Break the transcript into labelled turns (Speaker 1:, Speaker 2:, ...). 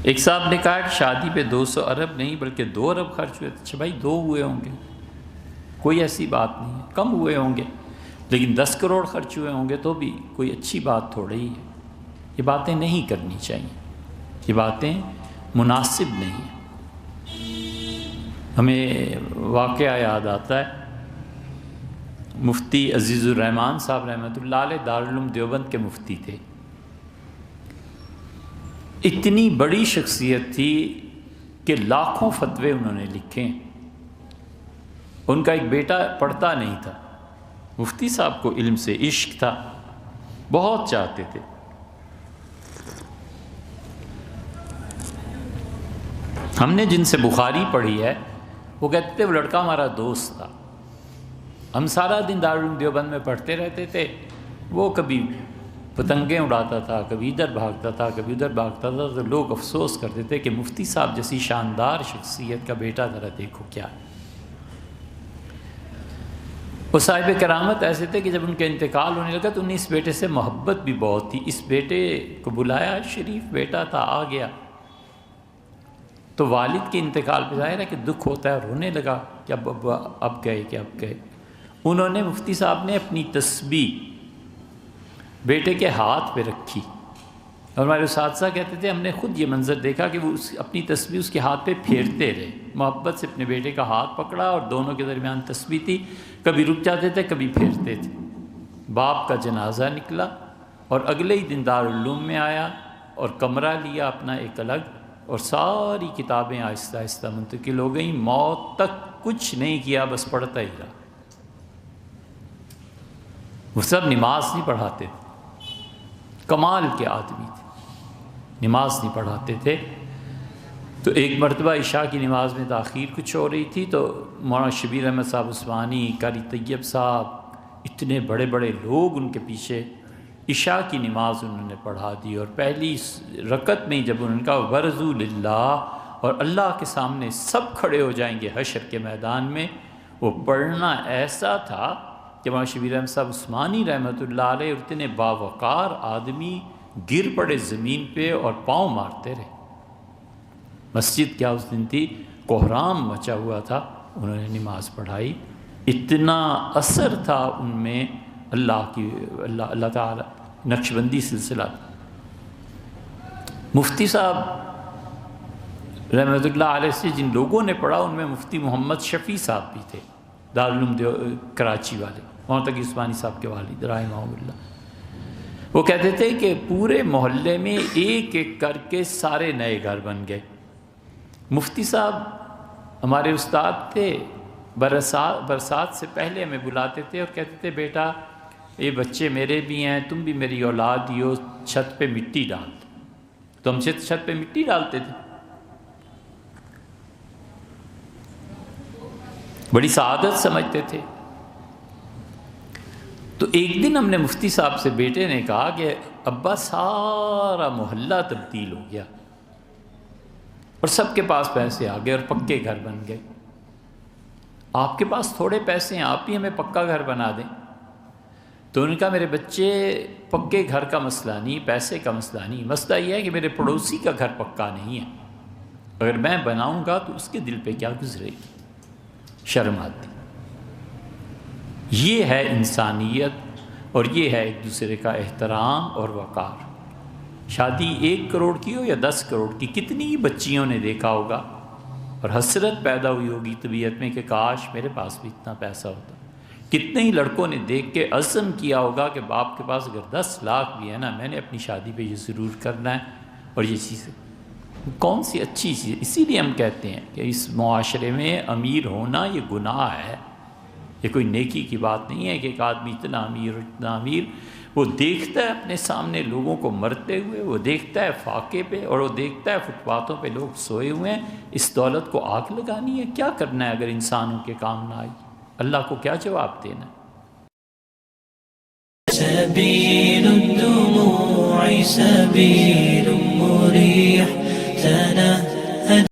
Speaker 1: ایک صاحب نے کہا کہ شادی پہ 200 ارب نہیں بلکہ 2 ارب خرچ ہوئے. اچھا بھائی 2 ہوئے ہوں گے، کوئی ایسی بات نہیں ہے، کم ہوئے ہوں گے، لیکن 10 کروڑ خرچ ہوئے ہوں گے تو بھی کوئی اچھی بات تھوڑی ہی ہے. یہ باتیں نہیں کرنی چاہیے، یہ باتیں مناسب نہیں ہیں. ہمیں واقعہ یاد آتا ہے، مفتی عزیز الرحمان صاحب رحمۃ اللہ علیہ دارالعلوم دیوبند کے مفتی تھے. اتنی بڑی شخصیت تھی کہ لاکھوں فتوے انہوں نے لکھے. ان کا ایک بیٹا پڑھتا نہیں تھا. مفتی صاحب کو علم سے عشق تھا، بہت چاہتے تھے. ہم نے جن سے بخاری پڑھی ہے وہ کہتے تھے وہ لڑکا ہمارا دوست تھا، ہم سارا دن دارالعلوم دیوبند میں پڑھتے رہتے تھے. وہ کبھی پتنگیں اڑاتا تھا، کبھی ادھر بھاگتا تھا، کبھی ادھر بھاگتا تھا. تو لوگ افسوس کرتے تھے کہ مفتی صاحب جیسی شاندار شخصیت کا بیٹا ذرا دیکھو کیا ہے. وہ صاحب کرامت ایسے تھے کہ جب ان کے انتقال ہونے لگا تو انہیں اس بیٹے سے محبت بھی بہت تھی. اس بیٹے کو بلایا، شریف بیٹا تھا، آ گیا. تو والد کے انتقال پہ ظاہر ہے کہ دکھ ہوتا ہے، رونے لگا کہ اب گئے کہ اب گئے. انہوں نے مفتی صاحب نے اپنی تسبیح بیٹے کے ہاتھ پہ رکھی، اور ہمارے اساتذہ کہتے تھے ہم نے خود یہ منظر دیکھا کہ وہ اپنی تسبیح اس کے ہاتھ پہ پھیرتے رہے. محبت سے اپنے بیٹے کا ہاتھ پکڑا اور دونوں کے درمیان تسبیح تھی. کبھی رک جاتے تھے، کبھی پھیرتے تھے. باپ کا جنازہ نکلا اور اگلے ہی دن دارالعلوم میں آیا اور کمرہ لیا اپنا ایک الگ، اور ساری کتابیں آہستہ آہستہ منتقل ہو گئیں. موت تک کچھ نہیں کیا، بس پڑھتا ہی رہا. وہ سب نماز نہیں پڑھاتے تھے، کمال کے آدمی تھے، نماز نہیں پڑھاتے تھے. تو ایک مرتبہ عشاء کی نماز میں تاخیر کچھ ہو رہی تھی، تو مولانا شبیر احمد صاحب عثمانی، قاری طیب صاحب، اتنے بڑے بڑے لوگ ان کے پیچھے عشاء کی نماز انہوں نے پڑھا دی. اور پہلی رکعت میں جب انہوں نے کہا ورزو للہ، اور اللہ کے سامنے سب کھڑے ہو جائیں گے حشر کے میدان میں، وہ پڑھنا ایسا تھا کہ مولانا شبیر احمد صاحب عثمانی رحمۃ اللہ علیہ اتنے باوقار آدمی گر پڑے زمین پہ اور پاؤں مارتے رہے. مسجد کیا اس دن تھی، کوہرام مچا ہوا تھا. انہوں نے نماز پڑھائی. اتنا اثر تھا ان میں اللہ تعالیٰ نقشبندی سلسلہ. مفتی صاحب رحمۃ اللہ علیہ سے جن لوگوں نے پڑھا ان میں مفتی محمد شفیع صاحب بھی تھے، دارالعلوم کراچی والے، وہاں تک عثمانی صاحب کے والد رحمہ اللہ. وہ کہتے تھے کہ پورے محلے میں ایک ایک کر کے سارے نئے گھر بن گئے. مفتی صاحب ہمارے استاد تھے، برسات سے پہلے ہمیں بلاتے تھے اور کہتے تھے بیٹا یہ بچے میرے بھی ہیں، تم بھی میری اولاد ہی ہو، چھت پہ مٹی ڈال. تو ہم چھت پہ مٹی ڈالتے تھے. بڑی سعادت سمجھتے تھے. تو ایک دن ہم نے مفتی صاحب سے، بیٹے نے کہا کہ ابا سارا محلہ تبدیل ہو گیا اور سب کے پاس پیسے آ گئے اور پکے گھر بن گئے. آپ کے پاس تھوڑے پیسے ہیں، آپ بھی ہمیں پکا گھر بنا دیں. تو انہوں نے کہا میرے بچے پکے گھر کا مسئلہ نہیں، پیسے کا مسئلہ نہیں، مسئلہ یہ ہے کہ میرے پڑوسی کا گھر پکا نہیں ہے. اگر میں بناؤں گا تو اس کے دل پہ کیا گزرے گی، شرم آتی. یہ ہے انسانیت اور یہ ہے ایک دوسرے کا احترام اور وقار. شادی 1 کروڑ کی ہو یا 10 کروڑ کی، کتنی ہی بچیوں نے دیکھا ہوگا اور حسرت پیدا ہوئی ہوگی طبیعت میں کہ کاش میرے پاس بھی اتنا پیسہ ہوتا. کتنے ہی لڑکوں نے دیکھ کے عزم کیا ہوگا کہ باپ کے پاس اگر 10 لاکھ بھی ہے نا، میں نے اپنی شادی پہ یہ ضرور کرنا ہے. اور یہ چیز کون سی اچھی چیز ہے. اسی لیے ہم کہتے ہیں کہ اس معاشرے میں امیر ہونا یہ گناہ ہے، یہ کوئی نیکی کی بات نہیں ہے کہ ایک آدمی اتنا امیر اتنا امیر. وہ دیکھتا ہے اپنے سامنے لوگوں کو مرتے ہوئے، وہ دیکھتا ہے فاقے پہ، اور وہ دیکھتا ہے فٹ پاتھوں پہ لوگ سوئے ہوئے ہیں. اس دولت کو آگ لگانی ہے، کیا کرنا ہے اگر انسانوں کے کام نہ آئی؟ اللہ کو کیا جواب دینا؟
Speaker 2: سبيل الدموع سبيل مريح